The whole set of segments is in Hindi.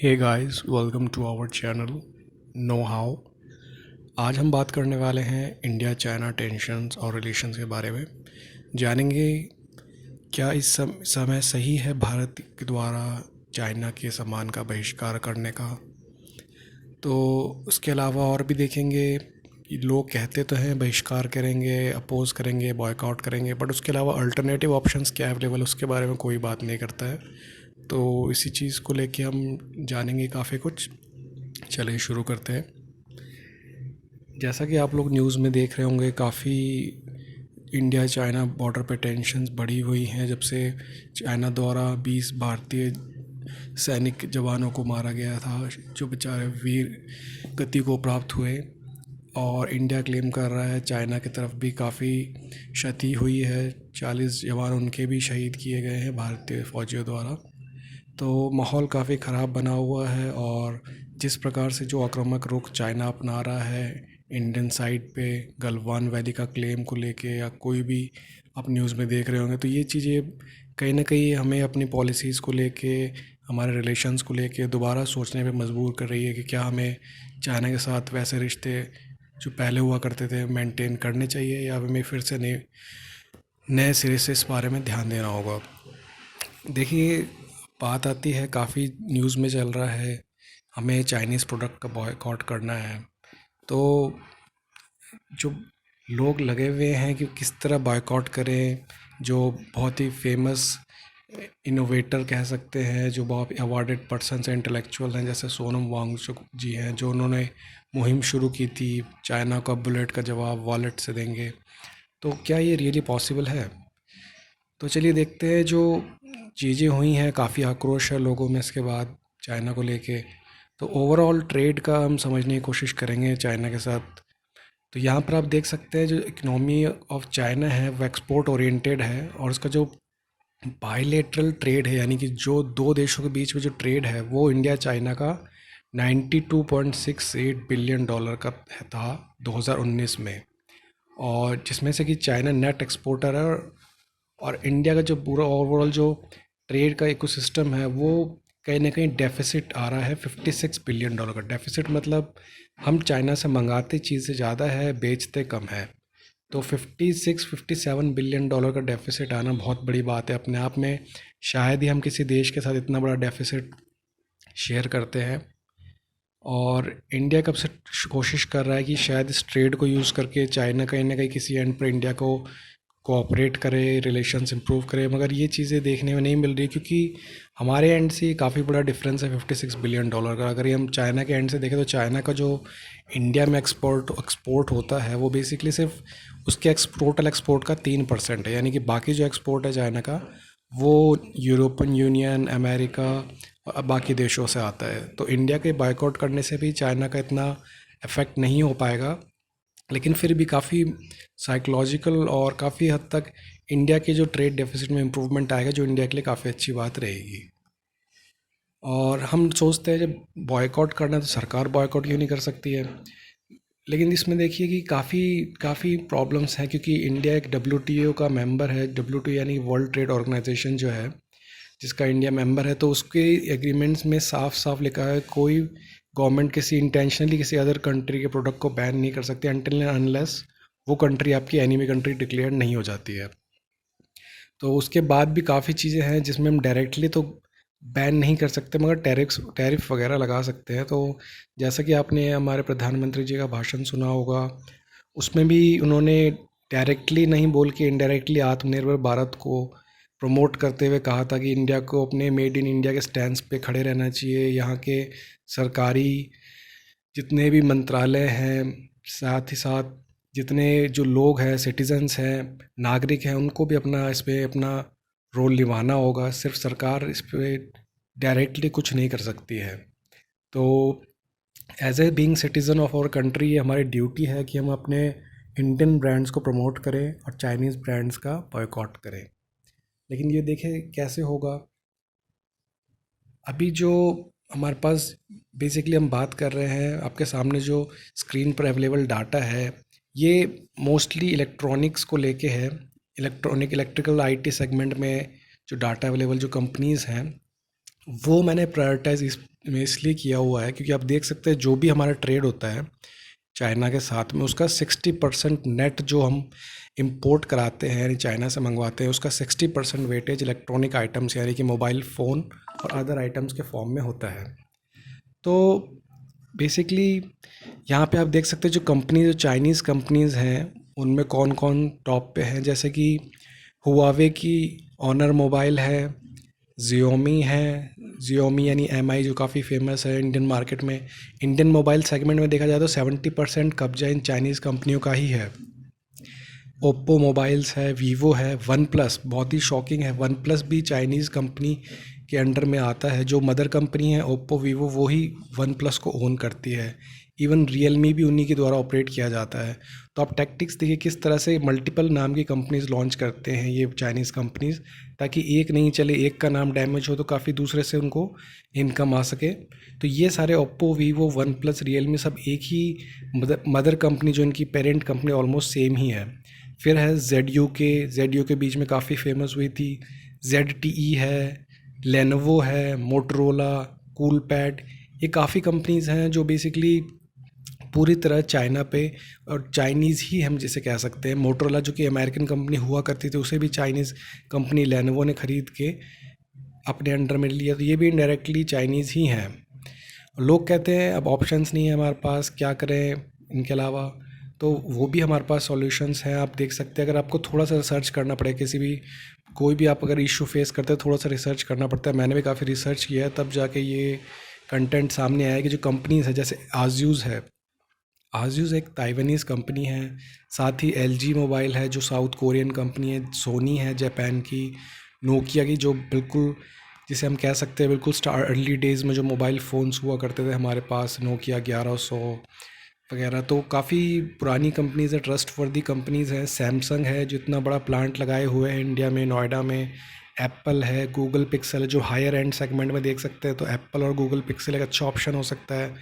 Hey guys, welcome to our channel know how. आज हम बात करने वाले हैं इंडिया चाइना टेंशन्स और रिलेशंस के बारे में। जानेंगे क्या इस समय सही है भारत के द्वारा चाइना के सामान का बहिष्कार करने का। तो उसके अलावा और भी देखेंगे कि लोग कहते तो हैं बहिष्कार करेंगे, अपोज करेंगे, बॉयकॉट करेंगे, बट उसके अलावा अल्टरनेटिव ऑप्शंस क्या अवेलेबल उसके बारे में कोई बात नहीं करता है। तो इसी चीज़ को लेके हम जानेंगे काफ़ी कुछ। चलिए शुरू करते हैं। जैसा कि आप लोग न्यूज़ में देख रहे होंगे, काफ़ी इंडिया चाइना बॉर्डर पे टेंशन्स बढ़ी हुई हैं जब से चाइना द्वारा 20 भारतीय सैनिक जवानों को मारा गया था, जो बेचारे वीर गति को प्राप्त हुए। और इंडिया क्लेम कर रहा है चाइना की तरफ भी काफ़ी क्षति हुई है, 40 जवान उनके भी शहीद किए गए हैं भारतीय फौजियों द्वारा। तो माहौल काफ़ी ख़राब बना हुआ है और जिस प्रकार से जो आक्रामक रुख चाइना अपना रहा है इंडियन साइड पे गलवान वैली का क्लेम को लेके, या कोई भी आप न्यूज़ में देख रहे होंगे, तो ये चीज़ें कहीं ना कहीं हमें अपनी पॉलिसीज़ को लेके, हमारे रिलेशंस को लेके दोबारा सोचने पे मजबूर कर रही है कि क्या हमें चाइना के साथ वैसे रिश्ते जो पहले हुआ करते थे मेंटेन करने चाहिए, या हमें फिर से नए सिरे से इस बारे में ध्यान देना होगा। देखिए, बात आती है, काफ़ी न्यूज़ में चल रहा है हमें चाइनीज़ प्रोडक्ट का बॉयकॉट करना है। तो जो लोग लगे हुए हैं कि किस तरह बॉयकॉट करें, जो बहुत ही फेमस इनोवेटर कह सकते हैं, जो बहुत अवार्डेड पर्सन्स हैं, इंटेलेक्चुअल हैं, जैसे सोनम वांगचुक जी हैं, जो उन्होंने मुहिम शुरू की थी चाइना का बुलेट का जवाब वॉलेट से देंगे। तो क्या ये रियली पॉसिबल है? तो चलिए देखते हैं। जो चीज़ें हुई हैं, काफ़ी आक्रोश है लोगों में इसके बाद चाइना को लेके। तो ओवरऑल ट्रेड का हम समझने की कोशिश करेंगे चाइना के साथ। तो यहाँ पर आप देख सकते हैं जो इकनॉमी ऑफ चाइना है वो एक्सपोर्ट ओरिएंटेड है, और उसका जो बायलेटरल ट्रेड है, यानी कि जो दो देशों के बीच में जो ट्रेड है, वो इंडिया चाइना का 92.68 बिलियन डॉलर का था 2019 में। और जिसमें से कि चाइना नेट एक्सपोर्टर है, और इंडिया का जो पूरा ओवरऑल जो ट्रेड का इकोसिस्टम है वो कहीं ना कहीं डेफिसिट आ रहा है। 56 बिलियन डॉलर का डेफिसिट, मतलब हम चाइना से मंगाते चीज़ से ज़्यादा है, बेचते कम है। तो 57 बिलियन डॉलर का डेफिसिट आना बहुत बड़ी बात है अपने आप में। शायद ही हम किसी देश के साथ इतना बड़ा डेफिसिट शेयर करते हैं। और इंडिया कब से कोशिश कर रहा है कि शायद इस ट्रेड को यूज़ करके चाइना कहीं ना कहीं किसी एंड पर इंडिया को कोऑपरेट करे, रिलेशंस इंप्रूव करे, मगर ये चीज़ें देखने में नहीं मिल रही, क्योंकि हमारे एंड से काफ़ी बड़ा डिफरेंस है 56 बिलियन डॉलर का। अगर ये हम चाइना के एंड से देखें तो चाइना का जो इंडिया में एक्सपोर्ट होता है वो बेसिकली सिर्फ उसके एक्सपोर्ट का 3% है, यानी कि बाकी जो एक्सपोर्ट है चाइना का वो यूरोपियन यूनियन, अमेरिका और बाकी देशों से आता है। तो इंडिया के बायकॉट करने से भी चाइना का इतना इफ़ेक्ट नहीं हो पाएगा, लेकिन फिर भी काफ़ी साइकोलॉजिकल और काफ़ी हद तक इंडिया के जो ट्रेड डेफिसिट में इम्प्रूवमेंट आएगा, जो इंडिया के लिए काफ़ी अच्छी बात रहेगी। और हम सोचते हैं जब बॉयकॉट करना है तो सरकार बॉयकॉट क्यों नहीं कर सकती है, लेकिन इसमें देखिए कि काफ़ी काफ़ी प्रॉब्लम्स हैं, क्योंकि इंडिया एक WTO का मेंबर है। WTO यानी वर्ल्ड ट्रेड ऑर्गेनाइजेशन जो है, जिसका इंडिया मेंबर है, तो उसके एग्रीमेंट्स में साफ साफ लिखा है कोई गवर्नमेंट किसी इंटेंशनली किसी अदर कंट्री के प्रोडक्ट को बैन नहीं कर सकती अनटिल एंड अनलेस वो कंट्री आपकी एनिमी कंट्री डिक्लेयर नहीं हो जाती है। तो उसके बाद भी काफ़ी चीज़ें हैं जिसमें हम डायरेक्टली तो बैन नहीं कर सकते, मगर टैरिफ वगैरह लगा सकते हैं। तो जैसा कि आपने हमारे प्रधानमंत्री जी का भाषण सुना होगा, उसमें भी उन्होंने डायरेक्टली नहीं बोल के इनडायरेक्टली आत्मनिर्भर भारत को प्रमोट करते हुए कहा था कि इंडिया को अपने मेड इन इंडिया के स्टैंड पे खड़े रहना चाहिए। यहाँ के सरकारी जितने भी मंत्रालय हैं, साथ ही साथ जितने जो लोग हैं, सिटीजन्स हैं, नागरिक हैं, उनको भी अपना इस पे अपना रोल निभाना होगा। सिर्फ सरकार इस पे डायरेक्टली कुछ नहीं कर सकती है। तो as a being citizen of our country ये हमारी ड्यूटी है कि हम अपने इंडियन ब्रांड्स को प्रमोट करें और चाइनीज़ ब्रांड्स का बॉयकॉट करें। लेकिन ये देखें कैसे होगा। अभी जो हमारे पास बेसिकली हम बात कर रहे हैं, आपके सामने जो स्क्रीन पर अवेलेबल डाटा है, ये मोस्टली इलेक्ट्रॉनिक्स को लेके है। इलेक्ट्रिकल IT सेगमेंट में जो डाटा अवेलेबल जो कंपनीज़ हैं वो मैंने प्रायोरिटाइज में इसलिए किया हुआ है क्योंकि आप देख सकते हैं जो भी हमारा ट्रेड होता है चाइना के साथ में, उसका 60% नेट जो हम इंपोर्ट कराते हैं यानी चाइना से मंगवाते हैं, उसका 60% वेटेज इलेक्ट्रॉनिक आइटम्स यानी कि मोबाइल फ़ोन और अदर आइटम्स के फॉर्म में होता है। तो बेसिकली यहाँ पे आप देख सकते हैं जो कंपनी, जो चाइनीज़ कंपनीज़ हैं उनमें कौन कौन टॉप पे हैं, जैसे कि हुआवे की ऑनर मोबाइल है, जियोमी है, जियोमी यानी एम आई जो काफ़ी फेमस है इंडियन मार्केट में। इंडियन मोबाइल सेगमेंट में देखा जाए तो 70% कब्जा इन चाइनीज़ कंपनियों का ही है। ओप्पो मोबाइल्स है, वीवो है, वन प्लस बहुत ही शॉकिंग है, वन प्लस भी चाइनीज़ कंपनी के अंडर में आता है। जो मदर कंपनी है ओप्पो वीवो वो ही वन प्लस को ओन करती है। इवन रियलमी भी उन्हीं के द्वारा ऑपरेट किया जाता है। तो आप टैक्टिक्स देखिए किस तरह से मल्टीपल नाम की कंपनीज लॉन्च करते हैं ये चाइनीज़ कंपनीज, ताकि एक नहीं चले, एक का नाम डैमेज हो तो काफ़ी दूसरे से उनको इनकम आ सके। तो ये सारे Oppo Vivo one plus Realme सब एक ही मदर कंपनी, जो इनकी पेरेंट कंपनी ऑलमोस्ट सेम ही है। फिर है जेड यू के बीच में काफ़ी फेमस हुई थी, ZTE है, लेनोवो है, मोटरोला, कूलपैड। ये काफ़ी कंपनीज़ हैं जो बेसिकली पूरी तरह चाइना पे और चाइनीज़ ही हम जिसे कह सकते हैं। मोटरोला जो कि अमेरिकन कंपनी हुआ करती थी उसे भी चाइनीज़ कंपनी लेनोवो ने ख़रीद के अपने अंडर में लिया, तो ये भी इनडायरेक्टली चाइनीज़ ही हैं। लोग कहते हैं अब ऑप्शंस नहीं है हमारे पास, क्या करें इनके अलावा, तो वो भी हमारे पास सॉल्यूशंस हैं। आप देख सकते हैं अगर आपको थोड़ा सा रिसर्च करना पड़े, किसी भी कोई भी आप अगर इशू फेस करते हैं थोड़ा सा रिसर्च करना पड़ता है। मैंने भी काफ़ी रिसर्च किया है तब जाके ये कंटेंट सामने आया कि जो कंपनीज़ है जैसे आज़ूज़ है, आज़ूज़ एक ताइवानीज़ कंपनी है। साथ ही LG मोबाइल है जो साउथ कोरियन कंपनी है, सोनी है जापान की, नोकिया की जो बिल्कुल जिसे हम कह सकते हैं बिल्कुल अर्ली डेज़ में जो मोबाइल फ़ोन्स हुआ करते थे हमारे पास, नोकिया 1100 वगैरह, तो काफ़ी पुरानी कंपनीज़ है, ट्रस्ट वर्दी कंपनीज़ हैं। सैमसंग है जो इतना बड़ा प्लांट लगाए हुए हैं इंडिया में, नोएडा में। एप्पल है, गूगल पिक्सल है जो हायर एंड सेगमेंट में देख सकते हैं, तो एप्पल और गूगल पिक्सल एक अच्छा ऑप्शन हो सकता है।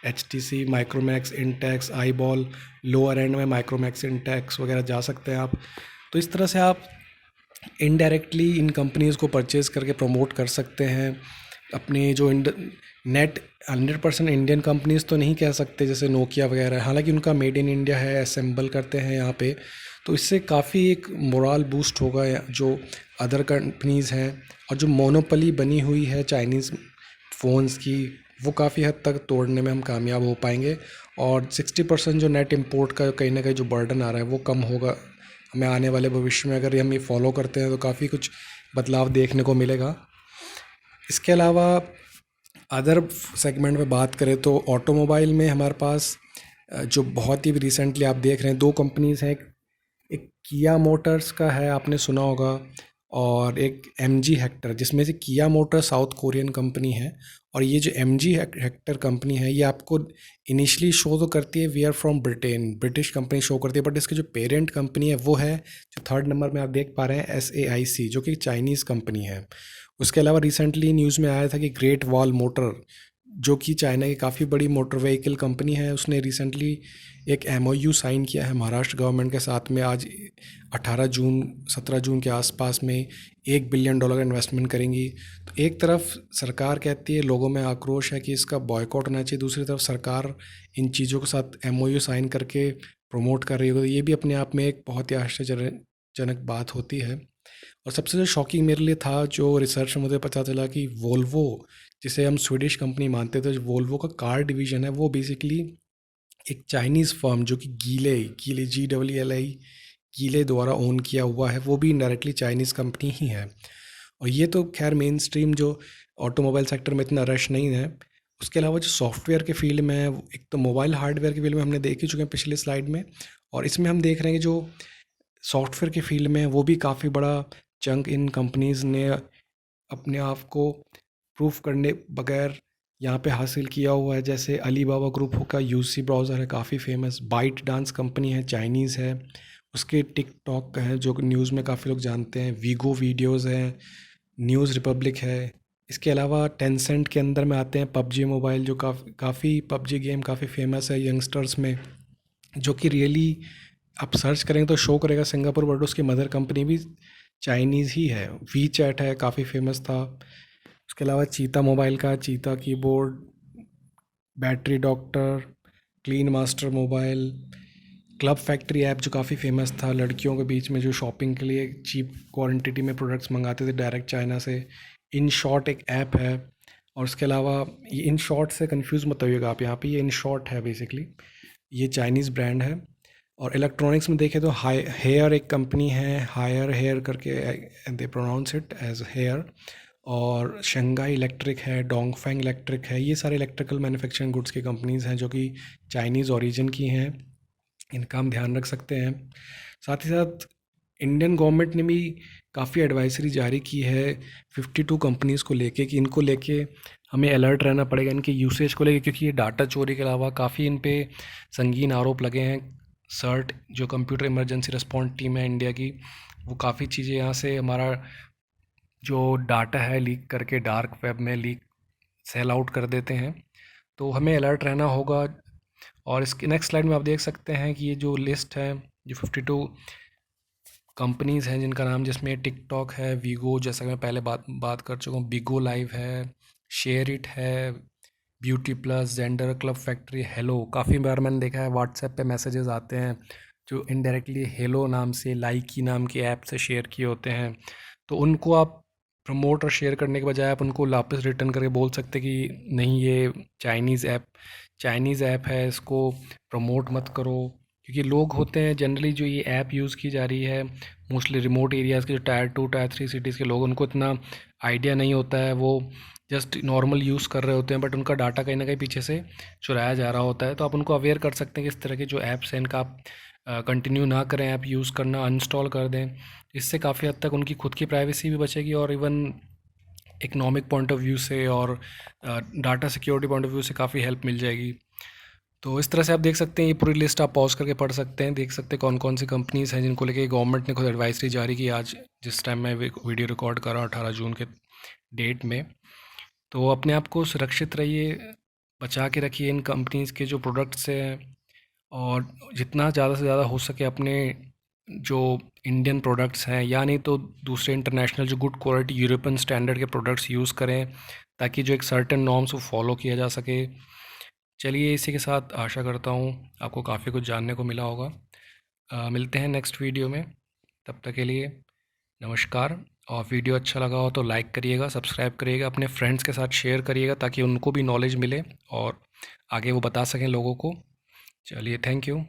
HTC, Micromax, Intex, eyeball, lower and में माइक्रोमैक्स, इंटेक्स वगैरह जा सकते हैं आप। तो इस तरह से आप इनडायरेक्टली इन कंपनीज़ को परचेज़ करके प्रमोट कर सकते हैं अपने जो नेट। 100% इंडियन कंपनीज़ तो नहीं कह सकते जैसे नोकिया वगैरह, हालांकि उनका मेड इन इंडिया है, असेंबल करते हैं यहाँ पे, तो इससे काफ़ी एक मोरल बूस्ट होगा जो अदर कंपनीज़ हैं। और जो मोनोपली बनी हुई है चाइनीज़ फ़ोन्स की वो काफ़ी हद तक तोड़ने में हम कामयाब हो पाएंगे। और 60% जो नेट इंपोर्ट का कहीं ना कहीं जो बर्डन आ रहा है वो कम होगा हमें आने वाले भविष्य में। अगर हम ये फॉलो करते हैं तो काफ़ी कुछ बदलाव देखने को मिलेगा। इसके अलावा अदर सेगमेंट में बात करें तो ऑटोमोबाइल में हमारे पास जो बहुत ही रिसेंटली आप देख रहे हैं दो कंपनीज़ हैं। एक किया मोटर्स का है, आपने सुना होगा, और एक MG हेक्टर, जिसमें से किया मोटर साउथ कोरियन कंपनी है और ये जो MG हेक्टर कंपनी है ये आपको इनिशियली शो तो करती है we are from Britain, British company show करती है, बट इसकी जो पेरेंट कंपनी है वो है जो थर्ड नंबर में आप देख पा रहे हैं SAIC, जो कि चाइनीज़ कंपनी है। उसके अलावा रिसेंटली न्यूज़ में आया था कि ग्रेट वॉल मोटर जो कि चाइना की काफ़ी बड़ी मोटर व्हीकल कंपनी है, उसने रिसेंटली एक MOU साइन किया है महाराष्ट्र गवर्नमेंट के साथ में। आज 17 जून के आसपास में $1 बिलियन इन्वेस्टमेंट करेंगी। तो एक तरफ सरकार कहती है, लोगों में आक्रोश है कि इसका बॉयकॉट होना चाहिए, दूसरी तरफ सरकार इन चीज़ों के साथ MOU साइन करके प्रमोट कर रही है, तो ये भी अपने आप में एक बहुत ही आश्चर्यजनक बात होती है। और सबसे जो शॉकिंग मेरे लिए था, जो रिसर्च में मुझे पता चला कि वोल्वो, जिसे हम स्वीडिश कंपनी मानते थे, जो वोल्वो का कार डिवीज़न है वो बेसिकली एक चाइनीज़ फर्म जो कि गीले गीले GWLI गीले द्वारा ओन किया हुआ है, वो भी इनडायरेक्टली चाइनीज़ कंपनी ही है। और ये तो खैर मेन स्ट्रीम जो ऑटोमोबाइल सेक्टर में इतना रश नहीं है। उसके अलावा जो सॉफ्टवेयर के फील्ड में है, एक तो मोबाइल हार्डवेयर के फील्ड में हमने देख ही चुके हैं पिछले स्लाइड में, और इसमें हम देख रहे हैं कि जो सॉफ्टवेयर के फील्ड में है वो भी काफ़ी बड़ा चंक इन कंपनीज़ ने अपने आप को प्रूफ करने बगैर यहाँ पे हासिल किया हुआ है। जैसे अलीबाबा ग्रुप का UC ब्राउज़र है काफ़ी फेमस, बाइट डांस कंपनी है चाइनीज़ है, उसके टिकटॉक है जो कि न्यूज़ में काफ़ी लोग जानते हैं, वीगो वीडियोज़ है, न्यूज़ रिपब्लिक है। इसके अलावा टेंसेंट के अंदर में आते हैं PUBG मोबाइल, जो काफ़ी PUBG गेम काफ़ी फेमस है यंगस्टर्स में, जो कि रियली आप सर्च करेंगे तो शो करेगा सिंगापुर, बट उसकी मदर कंपनी भी चाइनीज़ ही है। वी चैट है, काफ़ी फेमस था। उसके अलावा चीता मोबाइल का चीता keyboard, battery doctor, clean master mobile, club factory app जो काफ़ी फेमस था लड़कियों के बीच में, जो शॉपिंग के लिए चीप क्वांटिटी में प्रोडक्ट्स मंगाते थे डायरेक्ट चाइना से। इन शॉर्ट एक ऐप है। और उसके अलावा ये इन शॉर्ट से कंफ्यूज मत होइएगा आप, यहाँ पे ये इन शॉर्ट है बेसिकली, ये चाइनीज़ ब्रांड है। और इलेक्ट्रॉनिक्स में देखें तो हेयर एक कंपनी है, हायर हेयर करके दे प्रोनाउंस इट एज हेयर। और शंघाई इलेक्ट्रिक है, डोंगफेंग इलेक्ट्रिक है, ये सारे इलेक्ट्रिकल मैन्युफैक्चरिंग गुड्स की कंपनीज़ हैं जो कि चाइनीज़ ओरिजिन की हैं। इनका हम ध्यान रख सकते हैं। साथ ही साथ इंडियन गवर्नमेंट ने भी काफ़ी एडवाइजरी जारी की है 52 कंपनीज़ को लेके कि इनको लेके हमें अलर्ट रहना पड़ेगा इनके यूसेज को लेके, क्योंकि ये डाटा चोरी के अलावा काफ़ी इन पे संगीन आरोप लगे हैं। सर्ट जो कंप्यूटर इमरजेंसी रिस्पॉन्स टीम है इंडिया की, वो काफ़ी चीज़ें यहाँ से हमारा जो डाटा है लीक करके डार्क वेब में लीक सेल आउट कर देते हैं। तो हमें अलर्ट रहना होगा। और इसके नेक्स्ट स्लाइड में आप देख सकते हैं कि ये जो लिस्ट है, जो 52 कंपनीज़ हैं जिनका नाम, जिसमें टिकटॉक है, वीगो जैसा कि मैं पहले बात कर चुका हूँ, बिगो लाइव है, शेयर इट है, beauty plus, gender, club factory, hello. काफ़ी बार मैंने देखा है व्हाट्सएप पे मैसेजेस आते हैं जो इनडायरेक्टली हेलो नाम से, लाइकी नाम की ऐप से शेयर किए होते हैं। तो उनको आप प्रमोट और शेयर करने के बजाय आप उनको वापस रिटर्न करके बोल सकते कि नहीं, ये चाइनीज़ ऐप है, इसको प्रमोट मत करो। क्योंकि लोग होते हैं जनरली, जो ये ऐप यूज़ की जा रही है मोस्टली रिमोट एरियाज़ के, जो टायर 2 टायर 3 सिटीज़ के लोग, उनको इतना आइडिया नहीं होता है, वो जस्ट नॉर्मल यूज़ कर रहे होते हैं, बट उनका डाटा कहीं ना कहीं पीछे से चुराया जा रहा होता है। तो आप उनको अवेयर कर सकते हैं कि इस तरह के जो ऐप्स हैं इनका आप कंटिन्यू ना करें, ऐप यूज़ करना अनइंस्टॉल कर दें। इससे काफ़ी हद तक उनकी खुद की प्राइवेसी भी बचेगी और even economic point of view से और data security point of view से काफ़ी हेल्प मिल जाएगी। तो इस तरह से आप देख सकते हैं, ये पूरी लिस्ट आप पॉज करके पढ़ सकते हैं, देख सकते हैं कौन कौन सी कंपनीज़ हैं जिनको लेके गवर्नमेंट ने खुद एडवाइजरी जारी की आज, जिस टाइम मैं वीडियो रिकॉर्ड कर रहा हूँ 18 जून के डेट में। तो अपने आप को सुरक्षित रहिए, बचा के रखिए इन कंपनीज़ के जो प्रोडक्ट्स हैं, और जितना ज़्यादा से ज़्यादा हो सके अपने जो इंडियन प्रोडक्ट्स हैं, या नहीं तो दूसरे इंटरनेशनल जो गुड क्वालिटी यूरोपियन स्टैंडर्ड के प्रोडक्ट्स यूज़ करें, ताकि जो एक सर्टेन नॉर्म्स को फॉलो किया जा सके। चलिए, इसी के साथ आशा करता हूँ आपको काफ़ी कुछ जानने को मिला होगा। मिलते हैं नेक्स्ट वीडियो में, तब तक के लिए नमस्कार। और वीडियो अच्छा लगा हो तो लाइक करिएगा, सब्सक्राइब करिएगा, अपने फ्रेंड्स के साथ शेयर करिएगा ताकि उनको भी नॉलेज मिले और आगे वो बता सकें लोगों को। चलिए, थैंक यू।